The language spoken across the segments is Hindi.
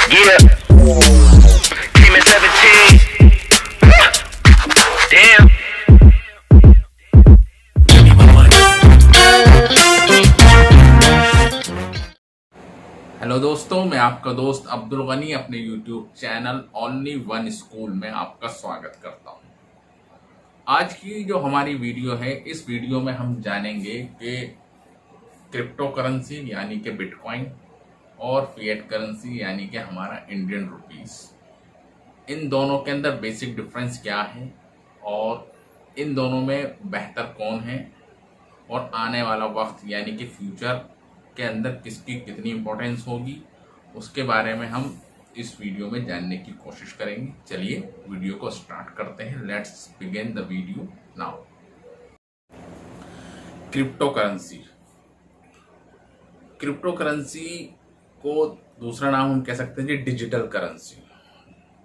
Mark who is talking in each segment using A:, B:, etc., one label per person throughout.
A: Yeah. Came at 17. Damn.
B: Hello दोस्तों, मैं आपका दोस्त अब्दुल गनी अपने YouTube channel only one school में आपका स्वागत करता हूं। आज की जो हमारी वीडियो है, इस वीडियो में हम जानेंगे कि क्रिप्टो करेंसी यानी कि बिटकॉइन और फिएट करेंसी यानी कि हमारा इंडियन रुपीस, इन दोनों के अंदर बेसिक डिफरेंस क्या है और इन दोनों में बेहतर कौन है और आने वाला वक्त यानी कि फ्यूचर के अंदर किसकी कितनी इम्पोर्टेंस होगी, उसके बारे में हम इस वीडियो में जानने की कोशिश करेंगे। चलिए वीडियो को स्टार्ट करते हैं। Let's begin the video now. Crypto currency, crypto currency को दूसरा नाम हम कह सकते हैं जी डिजिटल करेंसी।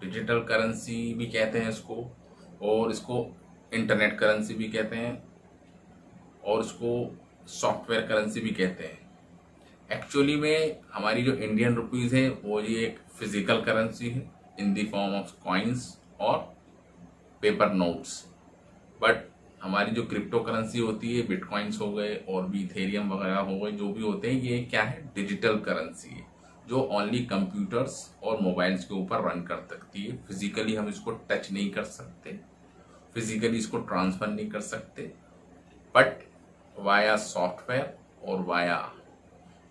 B: डिजिटल करेंसी भी कहते हैं इसको, और इसको इंटरनेट करेंसी भी कहते हैं, और इसको सॉफ्टवेयर करेंसी भी कहते हैं। एक्चुअली में हमारी जो इंडियन रुपीस है वो ये एक फिजिकल करेंसी है इन द फॉर्म ऑफ कॉइन्स और पेपर नोट्स। बट हमारी जो क्रिप्टो करेंसी होती है, बिटकॉइंस हो गए और भी इथेरियम वगैरह हो गए, जो भी होते हैं, ये क्या है, डिजिटल करेंसी है जो ओनली कंप्यूटर्स और मोबाइल्स के ऊपर रन कर सकती है। फिजिकली हम इसको टच नहीं कर सकते, फिजिकली इसको ट्रांसफर नहीं कर सकते, बट वाया सॉफ्टवेयर और via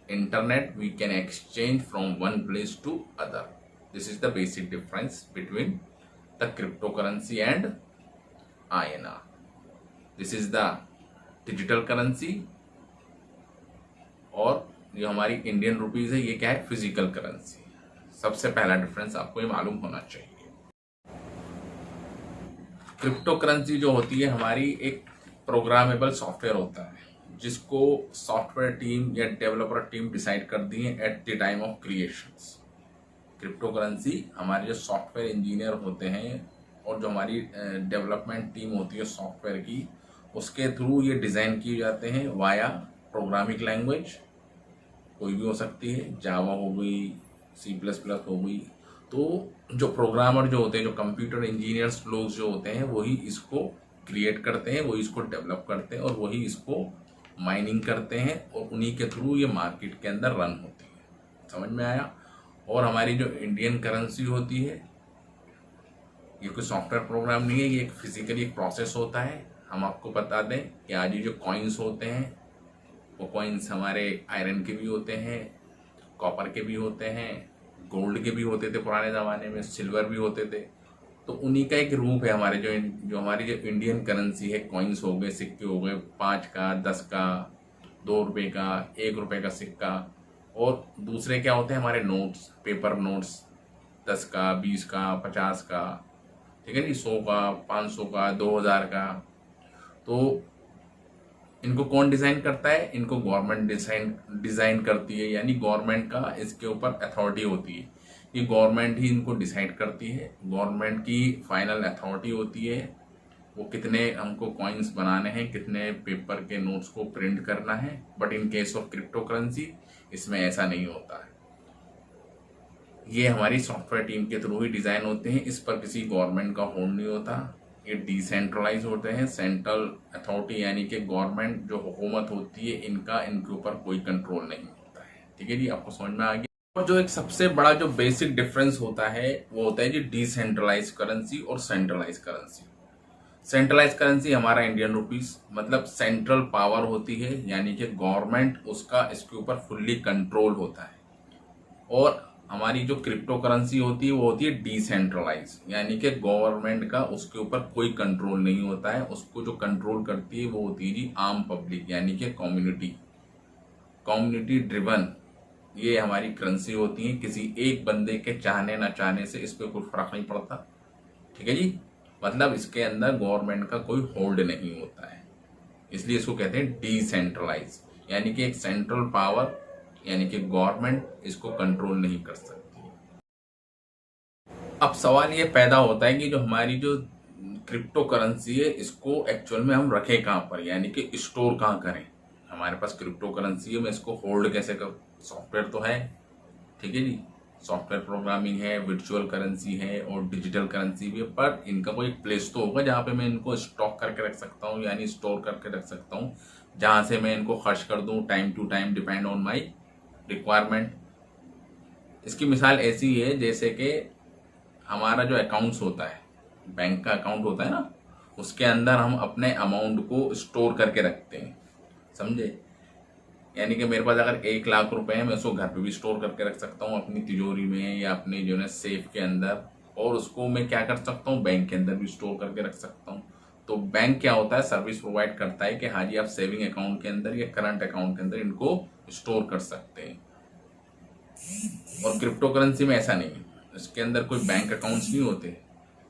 B: internet we can exchange from one place to other. This is the basic difference between the cryptocurrency and INR. This is the digital currency, और जो हमारी इंडियन रुपीज है ये क्या है, फिजिकल करेंसी। सबसे पहला डिफरेंस आपको ये मालूम होना चाहिए। क्रिप्टो करेंसी जो होती है हमारी एक प्रोग्रामेबल सॉफ्टवेयर होता है जिसको सॉफ्टवेयर टीम या डेवलपर टीम डिसाइड करती है at the time of creations. Crypto currency हमारे जो सॉफ्टवेयर इंजीनियर होते हैं और जो हमारी डेवलपमेंट टीम होती है सॉफ्टवेयर की, उसके थ्रू ये डिज़ाइन किए जाते हैं वाया प्रोग्रामिंग लैंग्वेज। कोई भी हो सकती है, जावा हो गई, C++ हो गई। तो जो प्रोग्रामर जो होते हैं, जो कंप्यूटर इंजीनियर्स लोग जो होते हैं, वही इसको क्रिएट करते हैं, वही इसको डेवलप करते हैं और वही इसको माइनिंग करते हैं, और उन्हीं के थ्रू ये मार्केट के अंदर रन होती है। समझ में आया। और हमारी जो इंडियन करेंसी होती है, ये कोई सॉफ्टवेयर प्रोग्राम नहीं है, ये एक फिजिकली एक प्रोसेस होता है। हम आपको बता दें कि आज ये जो कॉइन्स होते हैं, वो कॉइन्स हमारे आयरन के भी होते हैं, कॉपर के भी होते हैं, गोल्ड के भी होते थे पुराने ज़माने में, सिल्वर भी होते थे। तो उन्हीं का एक रूप है हमारे जो हमारी जो इंडियन करेंसी है, कॉइन्स हो गए, सिक्के हो गए, 5 का, 10 का, 2 रुपये का, 1 रुपये का सिक्का, और दूसरे क्या होते हैं हमारे नोट्स, पेपर नोट्स, 10 का, 20 का, 50 का, ठीक है जी, 100 का, 500 का, 2000 का। तो इनको कौन डिज़ाइन करता है? इनको गवर्नमेंट डिज़ाइन करती है, यानी गवर्नमेंट का इसके ऊपर अथॉरिटी होती है। ये गवर्नमेंट ही इनको डिसाइड करती है, गवर्नमेंट की फाइनल अथॉरिटी होती है वो कितने हमको कॉइन्स बनाने हैं, कितने पेपर के नोट्स को प्रिंट करना है। But in case of crypto currency इसमें ऐसा नहीं होता है। ये हमारी सॉफ्टवेयर टीम के थ्रू ही डिज़ाइन होते हैं, इस पर किसी गवर्नमेंट का होल्ड नहीं होता। ये डिसेंट्रलाइज होते हैं, सेंट्रल अथॉरिटी यानी कि गवर्नमेंट जो हुकूमत होती है, इनके ऊपर कोई कंट्रोल नहीं होता है। ठीक है जी, आपको समझ में आ गया। और जो एक सबसे बड़ा जो बेसिक डिफरेंस होता है वो होता है जी डिसेंट्रलाइज करेंसी और सेंट्रलाइज करेंसी। सेंट्रलाइज करेंसी हमारा इंडियन रुपीस, मतलब सेंट्रल पावर होती है, यानी कि गवर्नमेंट उसका इसके ऊपर फुल्ली कंट्रोल होता है। और हमारी जो क्रिप्टो करेंसी होती है वो होती है डिसेंट्रलाइज, यानी कि गवर्नमेंट का उसके ऊपर कोई कंट्रोल नहीं होता है। उसको जो कंट्रोल करती है वो होती है जी आम पब्लिक, यानी कि कम्युनिटी ड्रिवन। ये हमारी करेंसी होती है। किसी एक बंदे के चाहने ना चाहने से इस पर कोई फर्क नहीं पड़ता। ठीक है जी, मतलब इसके अंदर गवर्नमेंट का कोई होल्ड नहीं होता है, इसलिए इसको कहते हैं डिसेंट्रलाइज, यानी कि एक सेंट्रल पावर यानी कि गवर्नमेंट इसको कंट्रोल नहीं कर सकती। अब सवाल ये पैदा होता है कि जो हमारी जो क्रिप्टो करेंसी है, इसको एक्चुअल में हम रखें कहाँ पर, यानी कि स्टोर कहाँ करें। हमारे पास क्रिप्टो करेंसी है, मैं इसको होल्ड कैसे करूँ? सॉफ्टवेयर तो है, ठीक है जी, सॉफ्टवेयर प्रोग्रामिंग है, वर्चुअल करेंसी है और डिजिटल करेंसी भी है, पर इनका कोई एक प्लेस तो होगा जहाँ पे मैं इनको स्टॉक करके रख सकता हूँ, यानी स्टोर करके रख सकता हूँ, जहाँ से मैं इनको खर्च कर दूँ time to time, depend on my requirement. इसकी मिसाल ऐसी है जैसे कि हमारा जो अकाउंट्स होता है, बैंक का अकाउंट होता है ना, उसके अंदर हम अपने अमाउंट को स्टोर करके रखते हैं, समझे। यानी कि मेरे पास अगर 1 लाख रुपए है, मैं उसको घर पे भी स्टोर करके रख सकता हूँ अपनी तिजोरी में या अपनी जो है सेफ के अंदर, और उसको मैं क्या कर सकता हूँ, बैंक के अंदर भी स्टोर करके रख सकता हूँ। तो बैंक क्या होता है, सर्विस प्रोवाइड करता है कि हाँ जी आप सेविंग अकाउंट के अंदर या करंट अकाउंट के अंदर इनको स्टोर कर सकते हैं। और क्रिप्टो करेंसी में ऐसा नहीं है, इसके अंदर कोई बैंक अकाउंट्स नहीं होते।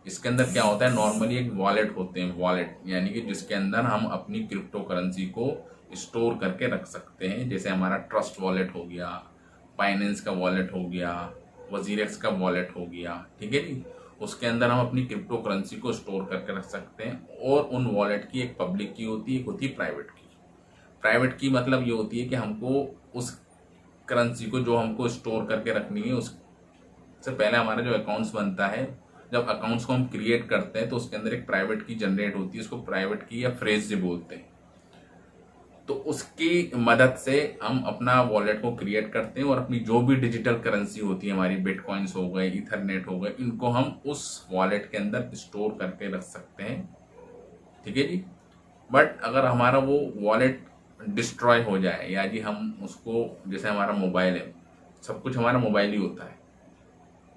B: इसके अंदर क्या होता है, नॉर्मली एक वॉलेट होते हैं, वॉलेट यानी कि जिसके अंदर हम अपनी क्रिप्टो करेंसी को स्टोर करके रख सकते हैं। जैसे हमारा ट्रस्ट वॉलेट हो गया, बाइनेंस का वॉलेट हो गया, वजीरेक्स का वॉलेट हो गया, ठीक है जी। उसके अंदर हम अपनी क्रिप्टो करेंसी को स्टोर करके रख सकते हैं। और उन वॉलेट की एक पब्लिक की होती है, एक होती है प्राइवेट की। प्राइवेट की मतलब ये होती है कि हमको उस करेंसी को जो हमको स्टोर करके रखनी है, उससे पहले हमारा जो अकाउंट्स बनता है, जब अकाउंट्स को हम क्रिएट करते हैं तो उसके अंदर एक प्राइवेट की जनरेट होती है, उसको प्राइवेट की या फ्रेज से बोलते हैं। तो उसकी मदद से हम अपना वॉलेट को क्रिएट करते हैं और अपनी जो भी डिजिटल करेंसी होती है, हमारी बिटकॉइंस हो गए, इथरनेट हो गए, इनको हम उस वॉलेट के अंदर स्टोर करके रख सकते हैं, ठीक है जी। बट अगर हमारा वो वॉलेट डिस्ट्रॉय हो जाए, या जी हम उसको, जैसे हमारा मोबाइल है, सब कुछ हमारा मोबाइल ही होता है,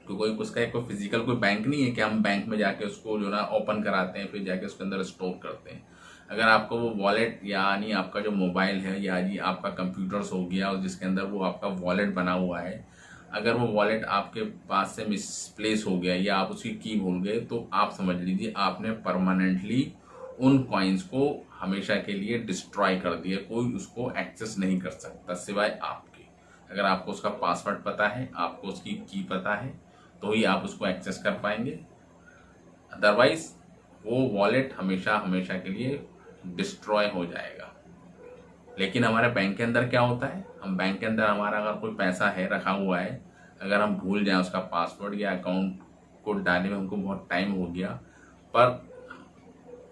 B: तो कोई उसका कोई फिजिकल कोई बैंक नहीं है कि हम बैंक में जाके उसको जो ना ओपन कराते हैं फिर जाके उसके अंदर स्टोर करते हैं। अगर आपका वो वॉलेट यानी आपका जो मोबाइल है या जी आपका कंप्यूटर्स हो गया और जिसके अंदर वो आपका वॉलेट बना हुआ है, अगर वो वॉलेट आपके पास से मिसप्लेस हो गया या आप उसकी की भूल गए, तो आप समझ लीजिए आपने परमानेंटली उन कॉइन्स को हमेशा के लिए डिस्ट्रॉय कर दिया। कोई उसको एक्सेस नहीं कर सकता सिवाय आपके। अगर आपको उसका पासवर्ड पता है, आपको उसकी की पता है, तो ही आप उसको एक्सेस कर पाएंगे। अदरवाइज वो वॉलेट हमेशा हमेशा के लिए डिस्ट्रॉय हो जाएगा। लेकिन हमारे बैंक के अंदर क्या होता है, हम बैंक के अंदर हमारा अगर कोई पैसा है रखा हुआ है, अगर हम भूल जाएं उसका पासवर्ड या अकाउंट कोड डालने में हमको बहुत टाइम हो गया, पर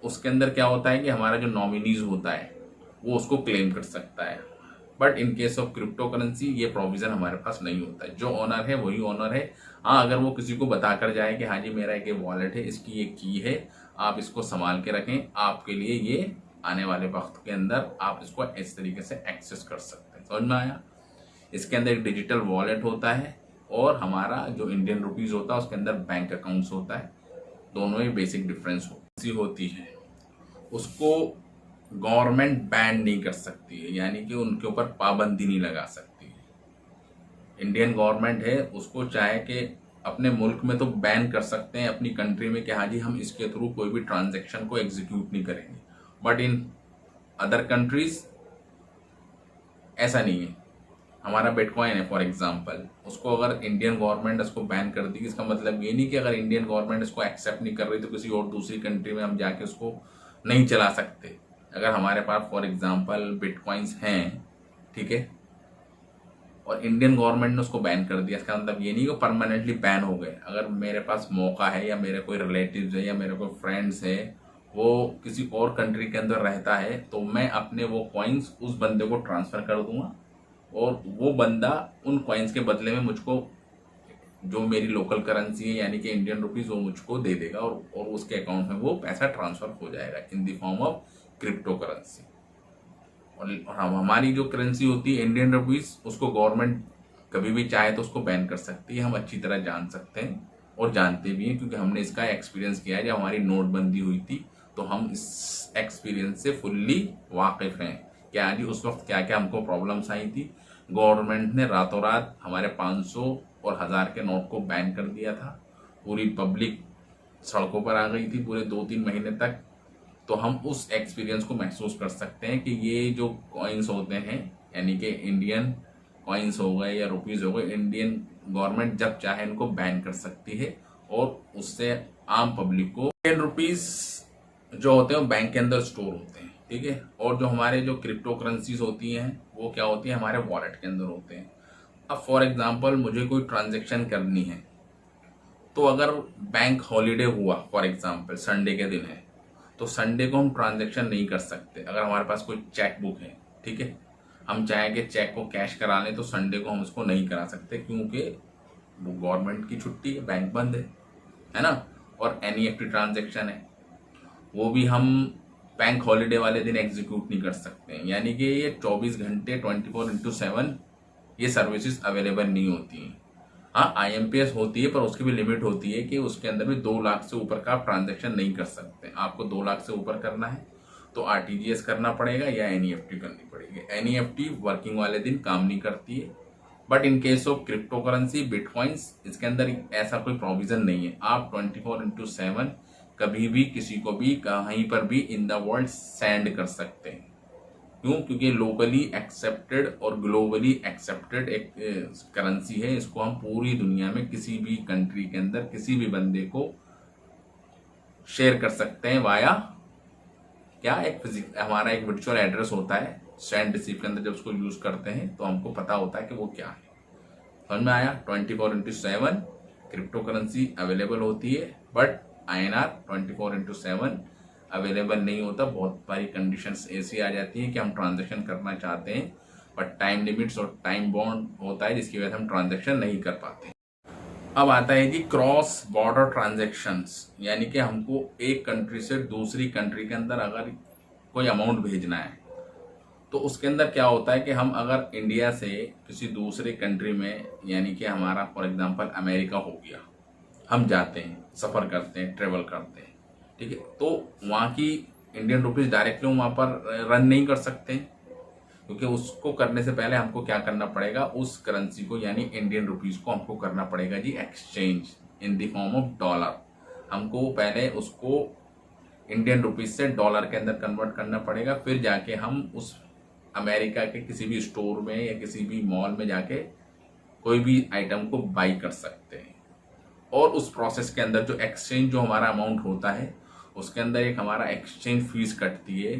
B: उसके अंदर क्या होता है कि हमारा जो नॉमिनीज होता है वो उसको क्लेम कर सकता है। But in case of crypto currency ये प्रोविजन हमारे पास नहीं होता है। जो ओनर है वही ओनर है। हाँ, अगर वो किसी को बता कर जाए कि हाँ जी मेरा एक वॉलेट है, इसकी ये की है, आप इसको संभाल के रखें, आपके लिए ये आने वाले वक्त के अंदर आप इसको इस तरीके से एक्सेस कर सकते हैं। समझ में आया। इसके अंदर एक डिजिटल वॉलेट होता है और हमारा जो इंडियन रुपीज होता है उसके अंदर बैंक अकाउंट्स होता है। दोनों में बेसिक डिफरेंस होती है। उसको गवर्नमेंट बैन नहीं कर सकती है, यानी कि उनके ऊपर पाबंदी नहीं लगा सकती है। इंडियन गवर्नमेंट है, उसको चाहे कि अपने मुल्क में तो बैन कर सकते हैं अपनी कंट्री में कि हाँ जी हम इसके थ्रू कोई भी ट्रांजैक्शन को एग्जीक्यूट नहीं करेंगे, बट इन अदर कंट्रीज ऐसा नहीं है। हमारा बिटकॉइन है फॉर एग्जांपल, उसको अगर इंडियन गवर्नमेंट इसको बैन कर दी, इसका मतलब ये नहीं कि अगर इंडियन गवर्नमेंट इसको एक्सेप्ट नहीं कर रही तो किसी और दूसरी कंट्री में हम जाके उसको नहीं चला सकते। अगर हमारे पास फॉर एग्जांपल बिटकॉइंस हैं, ठीक है, और इंडियन गवर्नमेंट ने उसको बैन कर दिया, इसका मतलब ये नहीं कि परमानेंटली बैन हो गए। अगर मेरे पास मौका है या मेरे कोई रिलेटिव्स है या मेरे कोई फ्रेंड्स है, वो किसी और कंट्री के अंदर रहता है, तो मैं अपने वो कॉइन्स उस बंदे को ट्रांसफर कर दूंगा और वो बंदा उन कॉइन्स के बदले में मुझको जो मेरी लोकल करेंसी है यानी कि इंडियन रुपीज वो मुझको दे देगा और उसके अकाउंट में वो पैसा ट्रांसफर हो जाएगा इन the form of crypto currency. और हमारी जो करेंसी होती है इंडियन रुपीज, उसको गवर्नमेंट कभी भी चाहे तो उसको बैन कर सकती है। हम अच्छी तरह जान सकते हैं और जानते भी हैं, क्योंकि हमने इसका एक्सपीरियंस किया है। जब हमारी नोटबंदी हुई थी तो हम इस एक्सपीरियंस से फुल्ली वाकिफ हैं कि हाँ जी उस वक्त क्या क्या हमको प्रॉब्लम्स आई थी। गवर्नमेंट ने रातों रात हमारे 500 और 1000 के नोट को बैन कर दिया था। पूरी पब्लिक सड़कों पर आ गई थी पूरे 2-3 महीने तक। तो हम उस एक्सपीरियंस को महसूस कर सकते हैं कि ये जो कॉइन्स होते हैं, यानी कि इंडियन कॉइन्स हो गए या रुपीज हो गए, इंडियन गवर्नमेंट जब चाहे इनको बैन कर सकती है और उससे आम पब्लिक को इंडियन रुपीज जो होते हैं वो बैंक के अंदर स्टोर होते हैं, ठीक है। और जो हमारे जो क्रिप्टो करेंसीज होती हैं वो क्या होती है, हमारे वॉलेट के अंदर होते हैं। अब फॉर एग्जांपल मुझे कोई ट्रांजैक्शन करनी है, तो अगर बैंक हॉलीडे हुआ, फॉर एग्जांपल संडे के दिन है, तो संडे को हम ट्रांजैक्शन नहीं कर सकते। अगर हमारे पास कोई चेक बुक है, ठीक है, हम चाहें कि चेक को कैश करा लें, तो संडे को हम उसको नहीं करा सकते, क्योंकि वो गवर्नमेंट की छुट्टी है, बैंक बंद है ना। और एनईएफटी ट्रांजैक्शन है, वो भी हम बैंक हॉलीडे वाले दिन एग्जीक्यूट नहीं कर सकते हैं। यानी कि ये 24 घंटे 24/7 ये सर्विसेज अवेलेबल नहीं होती हैं। हाँ, आईएमपीएस होती है, पर उसकी भी लिमिट होती है कि उसके अंदर भी 2 लाख से ऊपर का आप ट्रांजैक्शन नहीं कर सकते। आपको 2 लाख से ऊपर करना है तो आरटीजीएस करना पड़ेगा या एनईएफटी करनी पड़ेगी। एनईएफटी वर्किंग वाले दिन काम नहीं करती है, but in case of crypto currency bitcoins, इसके अंदर ऐसा कोई प्रोविजन नहीं है। आप 24/7 कभी भी किसी को भी कहीं पर भी इन द वर्ल्ड सेंड कर सकते हैं। क्यों? क्योंकि लोकली एक्सेप्टेड और ग्लोबली एक्सेप्टेड एक करेंसी है। इसको हम पूरी दुनिया में किसी भी कंट्री के अंदर किसी भी बंदे को शेयर कर सकते हैं वाया क्या, हमारा एक वर्चुअल एड्रेस होता है सेंड रिसीव के अंदर। जब उसको यूज करते हैं तो हमको पता होता है कि वो क्या है। समझ में आया? 24/7 क्रिप्टो करेंसी अवेलेबल होती है, बट INR 24/7 अवेलेबल नहीं होता। बहुत सारी कंडीशंस ऐसी आ जाती हैं कि हम ट्रांजैक्शन करना चाहते हैं, बट टाइम लिमिट्स और टाइम बॉन्ड होता है, जिसकी वजह से हम ट्रांजैक्शन नहीं कर पाते। अब आता है जी क्रॉस बॉर्डर ट्रांजैक्शंस, यानी कि हमको एक कंट्री से दूसरी कंट्री के अंदर अगर कोई अमाउंट भेजना है, तो उसके अंदर क्या होता है कि हम अगर इंडिया से किसी दूसरे कंट्री में, यानी कि हमारा फॉर एग्जांपल अमेरिका हो गया, हम जाते हैं, सफ़र करते हैं, ट्रेवल करते हैं, ठीक है, तो वहाँ की इंडियन रुपीज़ डायरेक्टली वहाँ पर रन नहीं कर सकते, क्योंकि उसको करने से पहले हमको क्या करना पड़ेगा, उस करेंसी को यानी इंडियन रुपीज़ को हमको करना पड़ेगा जी exchange in the form of dollar. हमको पहले उसको इंडियन रुपीज़ से डॉलर के अंदर कन्वर्ट करना पड़ेगा, फिर जाके हम उस अमेरिका के किसी भी स्टोर में या किसी भी मॉल में जाके कोई भी आइटम को बाई कर सकते हैं। और उस प्रोसेस के अंदर जो एक्सचेंज जो हमारा अमाउंट होता है, उसके अंदर एक हमारा एक्सचेंज फीस कटती है,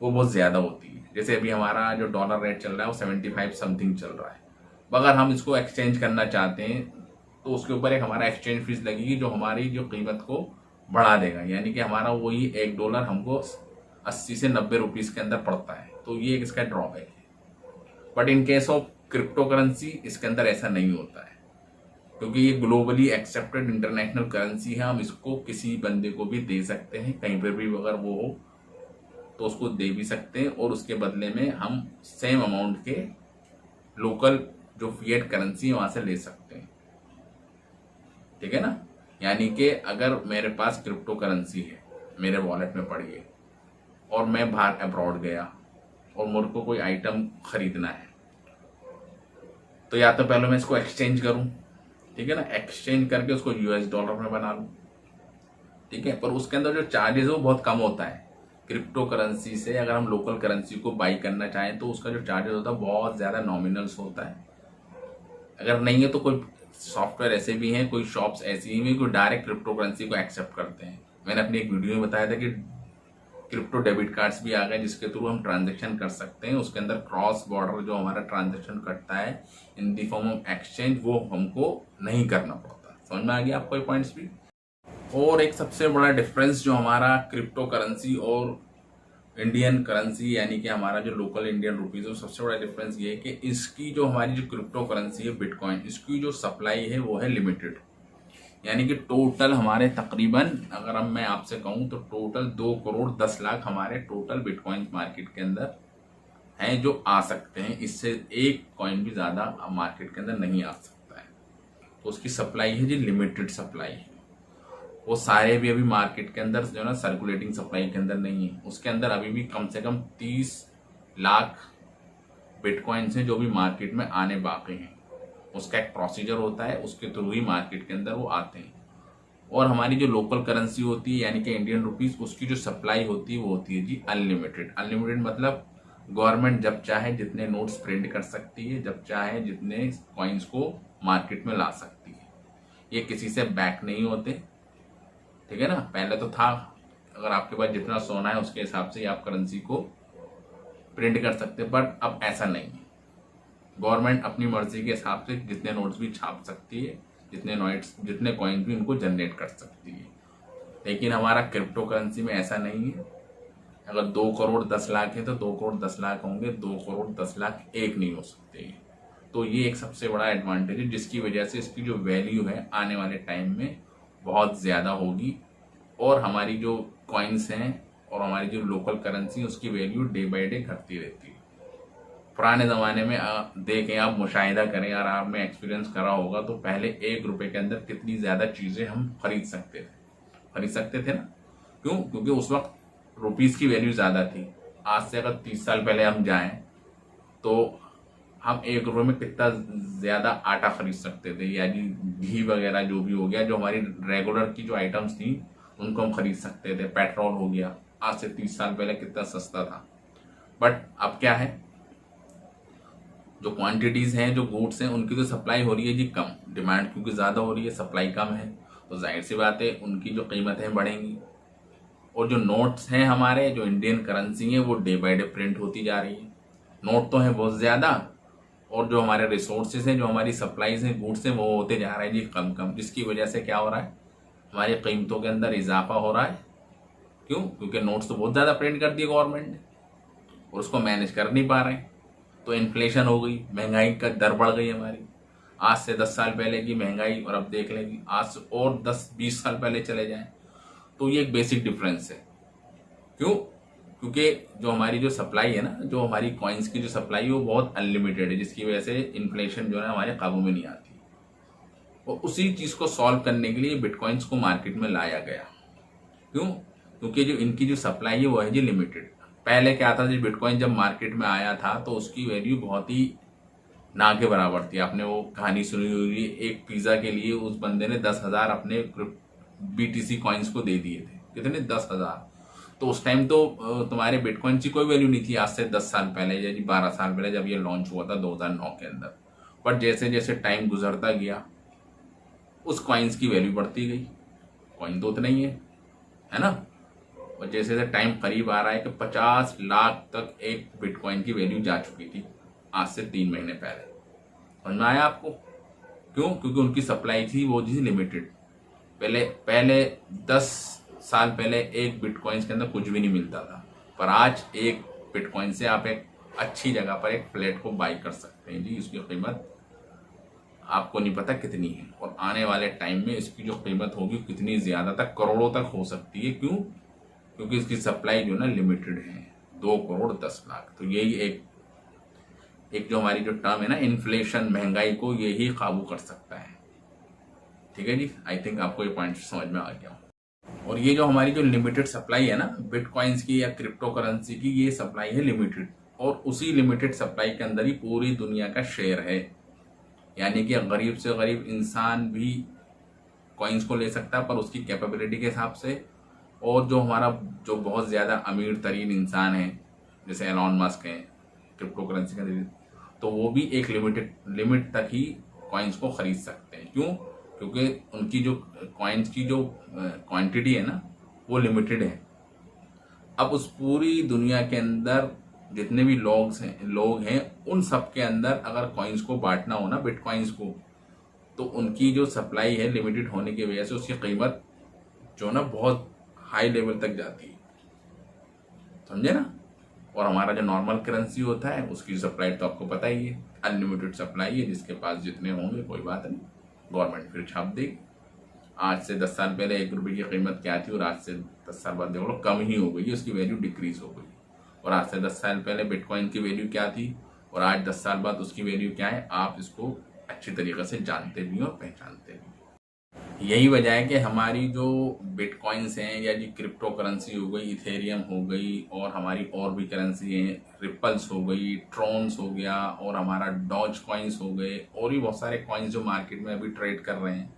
B: वो बहुत ज़्यादा होती है। जैसे अभी हमारा जो डॉलर रेट चल रहा है वो 75 समथिंग चल रहा है। अगर हम इसको एक्सचेंज करना चाहते हैं तो उसके ऊपर एक हमारा एक्सचेंज फीस लगेगी, जो हमारी जो कीमत को बढ़ा देगा। यानी कि हमारा वही $1 हमको 80 से 90 रुपीज़ के अंदर पड़ता है। तो ये एक इसका ड्रॉबैक है। But in case of crypto currency इसके अंदर ऐसा नहीं होता है, क्योंकि ये ग्लोबली एक्सेप्टेड इंटरनेशनल करेंसी है। हम इसको किसी बंदे को भी दे सकते हैं, कहीं पर भी अगर वो हो तो उसको दे भी सकते हैं, और उसके बदले में हम सेम अमाउंट के लोकल जो फिएट करेंसी है वहाँ से ले सकते हैं। ठीक है ना? यानी कि अगर मेरे पास क्रिप्टो करेंसी है, मेरे वॉलेट में पड़ी है, और मैं बाहर अब्रॉड गया और मेरे को कोई आइटम खरीदना है, तो या तो पहले मैं इसको एक्सचेंज करूं, ठीक है ना, एक्सचेंज करके उसको US डॉलर में बना लूं, ठीक है, पर उसके अंदर जो चार्जेस है वो बहुत कम होता है क्रिप्टो करेंसी से। अगर हम लोकल करेंसी को बाई करना चाहें तो उसका जो चार्जेस होता है बहुत ज़्यादा नॉमिनल्स होता है। अगर नहीं है तो कोई सॉफ्टवेयर ऐसे भी हैं, कोई शॉप्स ऐसी भी कोई डायरेक्ट क्रिप्टो करेंसी को एक्सेप्ट करते हैं। मैंने अपनी एक वीडियो में बताया था कि क्रिप्टो डेबिट कार्ड्स भी आ गए, जिसके थ्रू हम ट्रांजैक्शन कर सकते हैं। उसके अंदर क्रॉस बॉर्डर जो हमारा ट्रांजैक्शन कटता है इन दी फॉर्म ऑफ एक्सचेंज, वो हमको नहीं करना पड़ता। समझ में आ गया आपको ये पॉइंट्स भी? और एक सबसे बड़ा डिफरेंस जो हमारा क्रिप्टो करेंसी और इंडियन करेंसी यानी कि हमारा जो लोकल इंडियन रुपीज़ है, सबसे बड़ा डिफरेंस ये है कि इसकी जो हमारी जो क्रिप्टो करेंसी है बिटकॉइन, इसकी जो सप्लाई है वो है लिमिटेड। यानी कि टोटल हमारे तकरीबन, अगर मैं आपसे कहूँ तो टोटल 2,10,00,000 हमारे टोटल बिटकॉइन मार्केट के अंदर हैं जो आ सकते हैं। इससे एक कॉइन भी ज़्यादा मार्केट के अंदर नहीं आ सकता है। तो उसकी सप्लाई है जी लिमिटेड सप्लाई है। वो सारे भी अभी मार्केट के अंदर जो है ना सर्कुलेटिंग सप्लाई के अंदर नहीं है। उसके अंदर अभी भी कम से कम 30 लाख बिटकॉइंस हैं जो भी मार्केट में आने बाकी हैं। उसका एक प्रोसीजर होता है, उसके थ्रू ही मार्केट के अंदर वो आते हैं। और हमारी जो लोकल करेंसी होती है यानी कि इंडियन रुपीस, उसकी जो सप्लाई होती है वो होती है जी अनलिमिटेड। अनलिमिटेड मतलब गवर्नमेंट जब चाहे जितने नोट्स प्रिंट कर सकती है, जब चाहे जितने कॉइन्स को मार्केट में ला सकती है। ये किसी से बैक नहीं होते, ठीक है ना। पहले तो था अगर आपके पास जितना सोना है उसके हिसाब से ही आप करेंसी को प्रिंट कर सकते, बट अब ऐसा नहीं है। गवर्नमेंट अपनी मर्जी के हिसाब से जितने नोट्स भी छाप सकती है, जितने कॉइन भी उनको जनरेट कर सकती है। लेकिन हमारा क्रिप्टो करेंसी में ऐसा नहीं है। अगर 2 करोड़ 10 लाख है तो 2 करोड़ 10 लाख होंगे, 2 करोड़ 10 लाख एक नहीं हो सकते। तो ये एक सबसे बड़ा एडवांटेज है, जिसकी वजह से इसकी जो वैल्यू है आने वाले टाइम में बहुत ज़्यादा होगी, और हमारी जो कॉइन्स हैं और हमारी जो लोकल करेंसी है उसकी वैल्यू डे बाय डे घटती रहती है। पुराने ज़माने में देखें, आप मुशाहिदा करें और आपने एक्सपीरियंस करा होगा, तो पहले 1 रुपये के अंदर कितनी ज़्यादा चीज़ें हम खरीद सकते थे ना। क्यों? क्योंकि उस वक्त रुपीज़ की वैल्यू ज़्यादा थी। आज से अगर 30 साल पहले हम जाएं तो हम 1 रुपये में कितना ज़्यादा आटा खरीद सकते थे, यानी घी वगैरह जो भी हो गया, जो हमारी रेगुलर की जो आइटम्स थी उनको हम खरीद सकते थे। पेट्रोल हो गया, आज से 30 साल पहले कितना सस्ता था। बट अब क्या है, जो क्वांटिटीज़ हैं, जो गुड्स हैं, उनकी तो सप्लाई हो रही है जी कम, डिमांड क्योंकि ज़्यादा हो रही है, सप्लाई कम है, तो जाहिर सी बात है उनकी जो कीमतें बढ़ेंगी। और जो नोट्स हैं हमारे, जो इंडियन करेंसी है, वो डे बाय डे प्रिंट होती जा रही है। नोट तो है बहुत ज़्यादा, और जो हमारे रिसोर्सेज हैं, जो हमारी सप्लाईज हैं, गुड्स हैं, वो होते जा रहे हैं जी कम, जिसकी वजह से क्या हो रहा है, हमारी कीमतों के अंदर इजाफा हो रहा है। क्यों? क्योंकि नोट्स तो बहुत ज़्यादा प्रिंट कर दिए गवर्नमेंट ने और उसको मैनेज कर नहीं पा रहे हैं, तो इन्फ्लेशन हो गई, महंगाई का दर बढ़ गई हमारी। आज से 10 साल पहले की महंगाई और अब देख लेंगे आज से और 10-20 साल पहले चले जाएं, तो ये एक बेसिक डिफरेंस है। क्यों? क्योंकि जो हमारी जो सप्लाई है ना, जो हमारी कॉइन्स की जो सप्लाई है वो बहुत अनलिमिटेड है, जिसकी वजह से इन्फ्लेशन जो है हमारे काबू में नहीं आती। और उसी चीज़ को सॉल्व करने के लिए बिटकॉइंस को मार्केट में लाया गया। क्यों? क्योंकि जो इनकी जो सप्लाई है वो है जी लिमिटेड। पहले क्या था जी, बिटकॉइन जब मार्केट में आया था तो उसकी वैल्यू बहुत ही ना के बराबर थी। आपने वो कहानी सुनी होगी, एक पिज़्ज़ा के लिए उस बंदे ने 10,000 अपने BTC कॉइन्स को दे दिए थे। कितने? 10,000। तो उस टाइम तो तुम्हारे बिटकॉइन की कोई वैल्यू नहीं थी, आज से 10 साल पहले या 12 साल पहले जब ये लॉन्च हुआ था 2009 के अंदर। बट जैसे जैसे टाइम गुजरता गया उस कॉइन्स की वैल्यू बढ़ती गई। कॉइन तो उतना ही है ना। और जैसे जैसे टाइम करीब आ रहा है कि 50 लाख तक एक बिटकॉइन की वैल्यू जा चुकी थी आज से 3 महीने पहले। समझ में आया आपको? क्यों? क्योंकि उनकी सप्लाई थी वो थी लिमिटेड। पहले 10 साल पहले एक बिटकॉइन के अंदर कुछ भी नहीं मिलता था, पर आज एक बिटकॉइन से आप एक अच्छी जगह पर एक फ्लैट को बाई कर सकते हैं जी। उसकी कीमत आपको नहीं पता कितनी है, और आने वाले टाइम में इसकी जो कीमत होगी कितनी ज़्यादा तक, करोड़ों तक हो सकती है। क्यों? क्योंकि इसकी सप्लाई जो ना लिमिटेड है, 2 करोड़ 10 लाख। तो यही एक जो हमारी जो टर्म है ना इन्फ्लेशन, महंगाई को यही काबू कर सकता है। ठीक है जी, आई थिंक आपको ये पॉइंट समझ में आ गया। और ये जो हमारी जो लिमिटेड सप्लाई है ना बिटकॉइंस की या क्रिप्टो करेंसी की, ये सप्लाई है लिमिटेड, और उसी लिमिटेड सप्लाई के अंदर ही पूरी दुनिया का शेयर है। यानी कि गरीब से गरीब इंसान भी कॉइन्स को ले सकता है, पर उसकी कैपेबिलिटी के हिसाब से। और जो हमारा जो बहुत ज़्यादा अमीर तरीन इंसान है, जैसे एलॉन मस्क है, क्रिप्टो करेंसी का, तो वो भी एक लिमिट तक ही कॉइन्स को खरीद सकते हैं। क्यों? क्योंकि उनकी जो कॉइन्स की जो क्वांटिटी है ना वो लिमिटेड है। अब उस पूरी दुनिया के अंदर जितने भी लोग हैं उन सब के अंदर अगर कॉइन्स को बांटना हो ना, बिटकॉइंस को, तो उनकी जो सप्लाई है लिमिटेड होने की वजह से उसकी कीमत जो ना बहुत हाई लेवल तक जाती है। समझे ना? और हमारा जो नॉर्मल करेंसी होता है उसकी सप्लाई तो आपको पता ही है, अनलिमिटेड सप्लाई है, जिसके पास जितने होंगे कोई बात नहीं, गवर्नमेंट फिर छाप देगी। आज से 10 साल पहले 1 रुपये की कीमत क्या थी और आज से 10 साल बाद देखो कम ही हो गई, उसकी वैल्यू डिक्रीज हो गई। और आज से 10 साल पहले बिटकॉइन की वैल्यू क्या थी और आज 10 साल बाद उसकी वैल्यू क्या है, आप इसको अच्छी तरीके से जानते भी और पहचानते भी। यही वजह है कि हमारी जो बिटकॉइंस हैं या जी क्रिप्टो करेंसी हो गई, इथेरियम हो गई, और हमारी और भी करेंसी हैं, रिपल्स हो गई, ट्रॉन्स हो गया, और हमारा डॉज कॉइन्स हो गए, और भी बहुत सारे कॉइन्स जो मार्केट में अभी ट्रेड कर रहे हैं,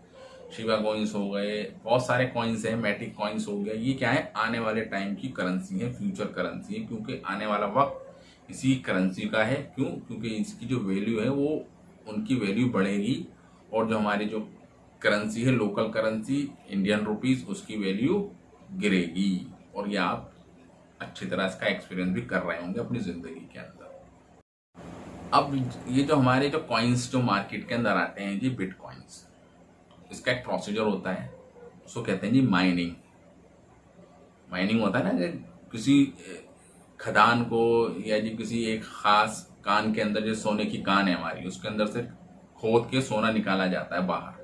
B: शिवा कॉइन्स हो गए, बहुत सारे कॉइन्स हैं, मैटिक कॉइन्स हो गया। ये क्या है? आने वाले टाइम की करेंसी है, फ्यूचर करेंसी है, क्योंकि आने वाला वक्त इसी करेंसी का है। क्यों? क्योंकि इसकी जो वैल्यू है वो उनकी वैल्यू बढ़ेगी, और जो हमारी जो करेंसी है लोकल करेंसी इंडियन रुपीस, उसकी वैल्यू गिरेगी। और ये आप अच्छी तरह इसका एक्सपीरियंस भी कर रहे होंगे अपनी ज़िंदगी के अंदर। अब ये जो हमारे जो कॉइन्स जो मार्केट के अंदर आते हैं जी, बिटकॉइंस, इसका एक प्रोसीजर होता है, उसको कहते हैं जी माइनिंग। माइनिंग होता है ना कि किसी खदान को या जी किसी एक खास कान के अंदर, जो सोने की कान है हमारी, उसके अंदर से खोद के सोना निकाला जाता है बाहर,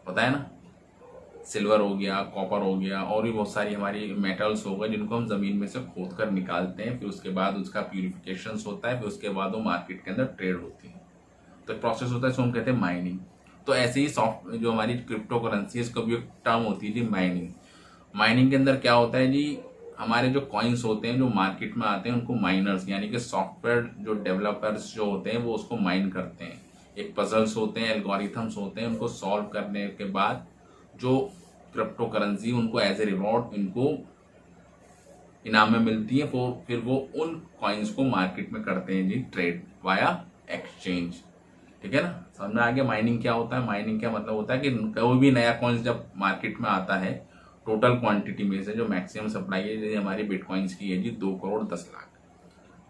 B: होता है ना। सिल्वर हो गया, कॉपर हो गया, और भी बहुत सारी हमारी मेटल्स हो गए जिनको हम जमीन में से खोद कर निकालते हैं। फिर उसके बाद उसका प्यूरिफिकेशन होता है, फिर उसके बाद वो मार्केट के अंदर ट्रेड होती है। तो प्रोसेस होता है, इसको हम कहते हैं माइनिंग। तो ऐसे ही सॉफ्ट जो हमारी क्रिप्टो करेंसी है, इसको भी एक टर्म होती है जी माइनिंग। माइनिंग के अंदर क्या होता है जी, हमारे जो कॉइन्स होते हैं जो मार्केट में आते हैं उनको माइनर्स यानी कि सॉफ्टवेयर जो डेवलपर्स जो होते हैं वो उसको माइन करते हैं। एक पजल्स होते हैं, एल्गोरिथम्स होते हैं, उनको सॉल्व करने के बाद जो क्रिप्टो करेंसी उनको एज ए रिवॉर्ड इनको इनाम में मिलती है। फिर वो उन कॉइन्स को मार्केट में करते हैं जी ट्रेड वाया एक्सचेंज। ठीक है ना, समझ में आ गया माइनिंग क्या होता है। माइनिंग क्या मतलब होता है कि कोई भी नया कॉइन्स जब मार्केट में आता है, टोटल क्वांटिटी में से जो मैक्सिमम सप्लाई है, जैसे हमारी बिटकॉइंस की है जी 2,10,00,000।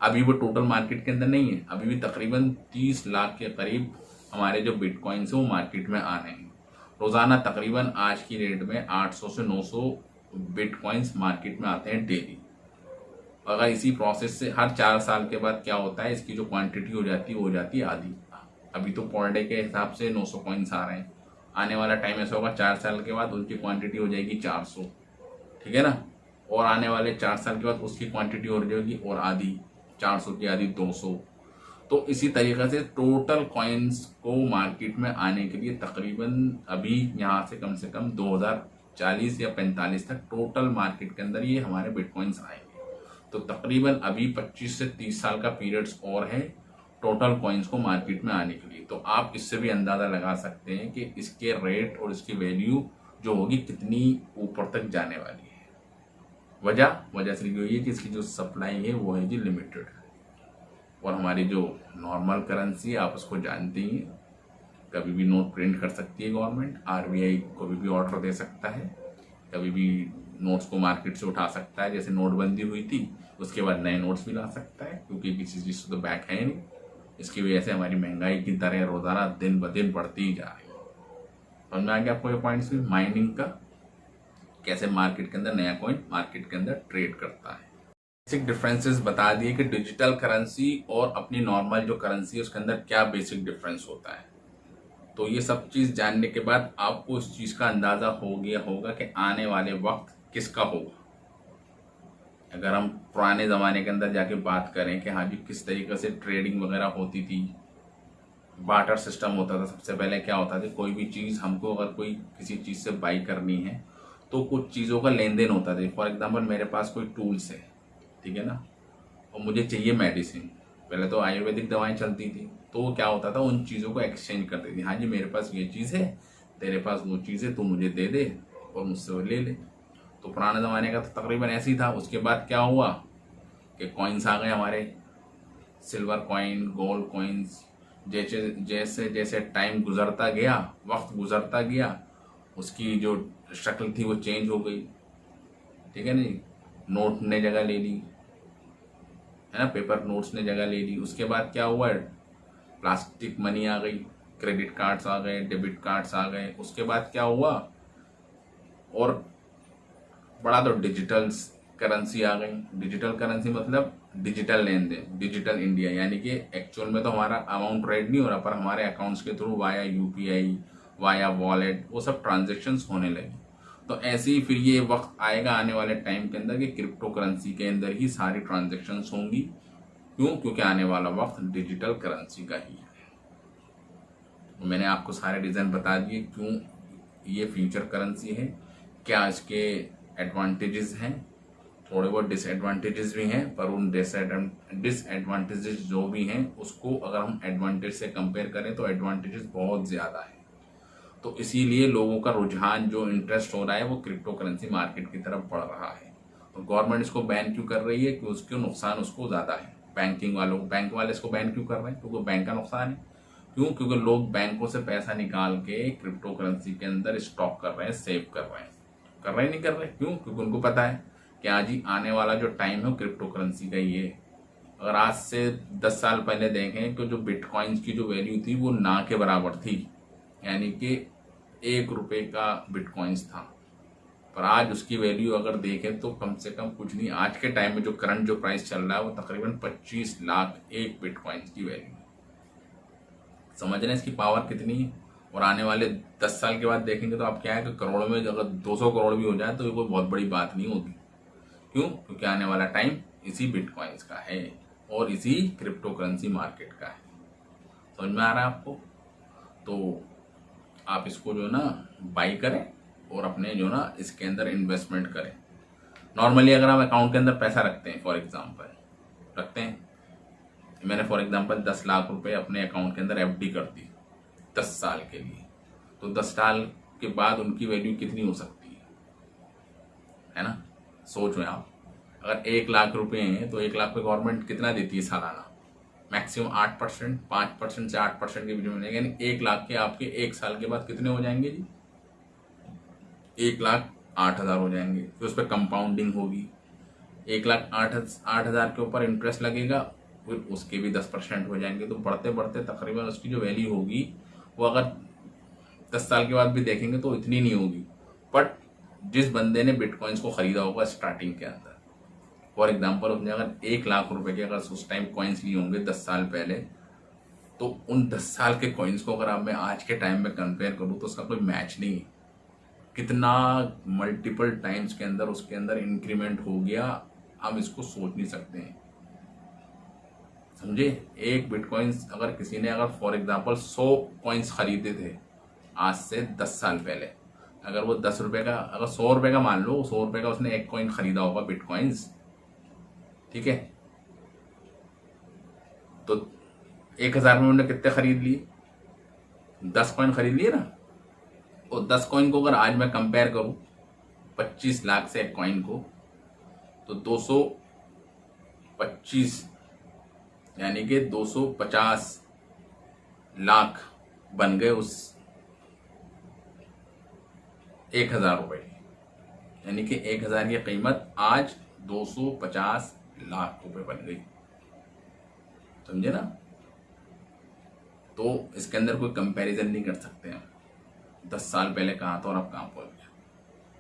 B: अभी वो टोटल मार्केट के अंदर नहीं है, अभी भी तकरीबन 30 लाख के करीब हमारे जो बिटकॉइंस है वो मार्केट में आ रहे हैं। रोजाना तकरीबन आज की रेट में 800 से 900 बिटकॉइंस मार्केट में आते हैं डेली। अगर इसी प्रोसेस से हर 4 साल के बाद क्या होता है, इसकी जो क्वांटिटी हो जाती है वो हो जाती है आधी। अभी तो पर डे के हिसाब से 900 कॉइन्स आ रहे हैं, आने वाला टाइम ऐसा होगा 4 साल के बाद उनकी क्वांटिटी हो जाएगी 400। ठीक है ना, और आने वाले 4 साल के बाद उसकी क्वांटिटी हो जाएगी और आधी, 400 की आधी 200। तो इसी तरीके से टोटल कॉइन्स को मार्केट में आने के लिए तकरीबन अभी यहाँ से कम 2040 या 45 तक टोटल मार्केट के अंदर ये हमारे बिटकॉइन्स आएंगे। तो तकरीबन अभी 25 से 30 साल का पीरियड्स और है टोटल कॉइन्स को मार्केट में आने के लिए। तो आप इससे भी अंदाज़ा लगा सकते हैं कि इसके रेट और इसकी वैल्यू जो होगी कितनी ऊपर तक जाने वाली है। वजह सिर्फ यही है कि इसकी जो सप्लाई है वो है जी लिमिटेड, और हमारी जो नॉर्मल करेंसी है आप उसको जानते ही हैं, कभी भी नोट प्रिंट कर सकती है गवर्नमेंट, आरबीआई कभी भी ऑर्डर दे सकता है, कभी भी नोट्स को मार्केट से उठा सकता है। जैसे नोटबंदी हुई थी उसके बाद नए नोट्स भी ला सकता है, क्योंकि किसी चीज़ से तो बैक है नहीं। इसकी वजह से हमारी महंगाई की दरें रोजाना दिन ब दिन बढ़ती ही जा रही है। समझ में आ गया आपको ये पॉइंट्स भी, माइनिंग का कैसे मार्केट के अंदर नया कॉइन मार्केट के अंदर ट्रेड करता है। बेसिक डिफरेंसेस बता दिए कि डिजिटल करेंसी और अपनी नॉर्मल जो करेंसी है उसके अंदर क्या बेसिक डिफरेंस होता है। तो ये सब चीज़ जानने के बाद आपको इस चीज़ का अंदाज़ा हो गया होगा कि आने वाले वक्त किसका होगा। अगर हम पुराने ज़माने के अंदर जाके बात करें कि हाँ जी किस तरीके से ट्रेडिंग वगैरह होती थी, बार्टर सिस्टम होता था। सबसे पहले क्या होता था, कोई भी चीज़ हमको अगर कोई किसी चीज़ से बाई करनी है तो कुछ चीज़ों का लेन देन होता था। फॉर एग्जांपल मेरे पास कोई टूल्स है, ठीक है ना, और मुझे चाहिए मेडिसिन। पहले तो आयुर्वेदिक दवाएं चलती थी, तो वो क्या होता था, उन चीज़ों को एक्सचेंज करती थी। हाँ जी मेरे पास ये चीज़ है, तेरे पास वो चीज़ है, तू मुझे दे दे और मुझसे वो ले ले। तो पुराने ज़माने का तो तकरीबन ऐसे ही था। उसके बाद क्या हुआ कि कॉइन्स आ गए हमारे, सिल्वर कॉइन, गोल्ड कॉइन्स। जैसे जैसे टाइम गुजरता गया, वक्त गुजरता गया, उसकी जो शक्ल थी वो चेंज हो गई। ठीक है नहीं, नोट ने जगह ले ली, है ना, पेपर नोट्स ने जगह ले ली। उसके बाद क्या हुआ, प्लास्टिक मनी आ गई, क्रेडिट कार्ड्स आ गए, डेबिट कार्ड्स आ गए। उसके बाद क्या हुआ, और बड़ा तो डिजिटल करेंसी आ गई। डिजिटल करेंसी मतलब डिजिटल लेन देन, डिजिटल इंडिया, यानी कि एक्चुअल में तो हमारा अमाउंट ट्रेड नहीं हो रहा, पर हमारे अकाउंट्स के through via UPI, via wallet, वो सब ट्रांजेक्शन्स होने लगी। तो ऐसे ही फिर ये वक्त आएगा आने वाले टाइम के अंदर कि क्रिप्टो करेंसी के अंदर ही सारी ट्रांजेक्शन्स होंगी। क्यों? क्योंकि आने वाला वक्त डिजिटल करेंसी का ही है। मैंने आपको सारे रीज़न बता दिए क्यों ये फ्यूचर करेंसी है, क्या इसके एडवांटेजेस हैं, थोड़े बहुत डिसएडवांटेजेस भी हैं, पर उन डिसएडवांटेजेस जो भी हैं उसको अगर हम एडवांटेज से कंपेयर करें तो एडवांटेजेस बहुत ज़्यादा है। तो इसीलिए लोगों का रुझान, जो इंटरेस्ट हो रहा है, वो क्रिप्टो करेंसी मार्केट की तरफ बढ़ रहा है। और गवर्नमेंट इसको बैन क्यों कर रही है? कि उसके नुकसान उसको ज़्यादा है। बैंक वाले इसको बैन क्यों कर रहे हैं? क्योंकि बैंक का नुकसान है। क्यों? क्योंकि लोग बैंकों से पैसा निकाल के क्रिप्टो करेंसी के अंदर स्टॉक कर रहे हैं, सेव कर रहे हैं। कर रहे नहीं कर रहे? क्यों? क्योंकि उनको पता है कि आज ही आने वाला जो टाइम है क्रिप्टो करेंसी का ही है। अगर आज से 10 साल पहले देखें तो जो बिटकॉइंस की जो वैल्यू थी वो ना के बराबर थी, यानी कि 1 रुपये का बिटकॉइंस था। पर आज उसकी वैल्यू अगर देखें तो कम से कम कुछ नहीं, आज के टाइम में जो करंट जो प्राइस चल रहा है वो तकरीबन 25 लाख एक बिटकॉइंस की वैल्यू। समझ रहे हैं इसकी पावर कितनी है। और आने वाले 10 साल के बाद देखेंगे तो आप क्या है कि करोड़ों में अगर 200 करोड़ भी हो जाए तो ये कोई बहुत बड़ी बात नहीं होगी। क्यों? क्योंकि आने वाला टाइम इसी बिटकॉइंस का है और इसी क्रिप्टो करेंसी मार्केट का है। समझ में आ रहा है आपको? तो आप इसको जो है ना बाई करें और अपने जो ना इसके अंदर इन्वेस्टमेंट करें। नॉर्मली अगर आप अकाउंट के अंदर पैसा रखते हैं, फॉर एग्जांपल रखते हैं, मैंने फॉर एग्जांपल 10 लाख रुपए अपने अकाउंट के अंदर एफडी कर दी 10 साल के लिए, तो 10 साल के बाद उनकी वैल्यू कितनी हो सकती है ना? सोच में आप, अगर 1 लाख रुपए हैं तो 1 लाख पे गवर्नमेंट कितना देती है सालाना? मैक्सिमम 8%, 5% से 8% के बीच में मिलेंगे, यानी 1 लाख के आपके 1 साल के बाद कितने हो जाएंगे जी? 1,08,000 हो जाएंगे। फिर उस पर कंपाउंडिंग होगी, 1,08,000 के ऊपर इंटरेस्ट लगेगा, फिर उसके भी 10% हो जाएंगे। तो बढ़ते बढ़ते तकरीबन उसकी जो वैल्यू होगी वो अगर 10 साल के बाद भी देखेंगे तो इतनी नहीं होगी। बट जिस बंदे ने बिटकॉइंस को खरीदा होगा स्टार्टिंग के अंदर, फॉर एग्जाम्पल उसने अगर 1 लाख रुपए के अगर उस टाइम कॉइन्स लिए होंगे 10 साल पहले, तो उन 10 साल के कॉइन्स को अगर आप मैं आज के टाइम में कंपेयर करूँ तो उसका कोई मैच नहीं है। कितना मल्टीपल टाइम्स के अंदर उसके अंदर इंक्रीमेंट हो गया, हम इसको सोच नहीं सकते हैं। समझे? एक बिटकॉइंस अगर किसी ने अगर फॉर एग्जांपल 100 कॉइन्स खरीदे थे आज से 10 साल पहले, अगर वो 10 रुपए का, अगर 100 रुपए का मान लो, 100 रुपए का उसने एक कॉइन खरीदा होगा बिटकॉइंस, ठीक है, तो 1,000 में उन्होंने कितने खरीद लिए? 10 कॉइन खरीद लिए ना। और 10 कॉइन को अगर आज मैं कंपेयर करूं 25 लाख से एक कॉइन को, तो 225 यानी कि 250 लाख बन गए उस 1,000 रुपए की, यानी कि 1,000 की कीमत आज 250 लाख रुपए बन गई। समझे ना? तो इसके अंदर कोई कंपैरिजन नहीं कर सकते हैं 10 साल पहले कहाँ था और अब कहाँ पहुंच गया।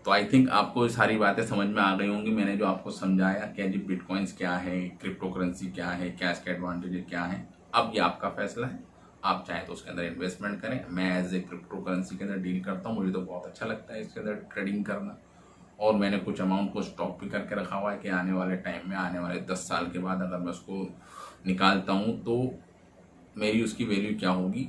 B: तो आई थिंक आपको सारी बातें समझ में आ गई होंगी। मैंने जो आपको समझाया क्या जी बिटकॉइंस क्या है, क्रिप्टो करेंसी क्या है, क्या इसके एडवांटेज क्या है, अब ये आपका फैसला है। आप चाहें तो उसके अंदर इन्वेस्टमेंट करें। मैं एज ए क्रिप्टो करेंसी के अंदर डील करता हूँ, मुझे तो बहुत अच्छा लगता है इसके अंदर ट्रेडिंग करना। और मैंने कुछ अमाउंट को स्टॉक भी करके रखा हुआ है कि आने वाले टाइम में, आने वाले 10 साल के बाद अगर मैं उसको निकालता हूँ तो मेरी उसकी वैल्यू क्या होगी।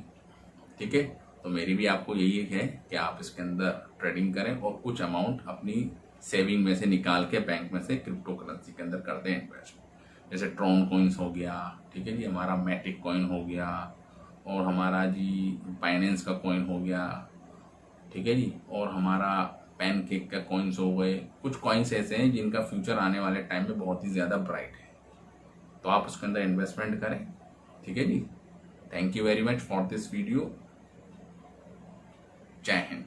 B: ठीक है, तो मेरी भी आपको यही है कि आप इसके अंदर ट्रेडिंग करें और कुछ अमाउंट अपनी सेविंग में से निकाल के बैंक में से क्रिप्टो करेंसी के अंदर कर दें इन्वेस्ट। जैसे ट्रॉन कॉइन्स हो गया, ठीक है जी, हमारा मैटिक कॉइन हो गया, और हमारा जी बाइनेंस का कॉइन हो गया, ठीक है जी, और हमारा पैनकेक का कॉइन्स हो गए। कुछ कॉइन्स ऐसे हैं जिनका फ्यूचर आने वाले टाइम में बहुत ही ज़्यादा ब्राइट है, तो आप उसके अंदर इन्वेस्टमेंट करें। ठीक है जी, thank you very much for this video. जय हिंद।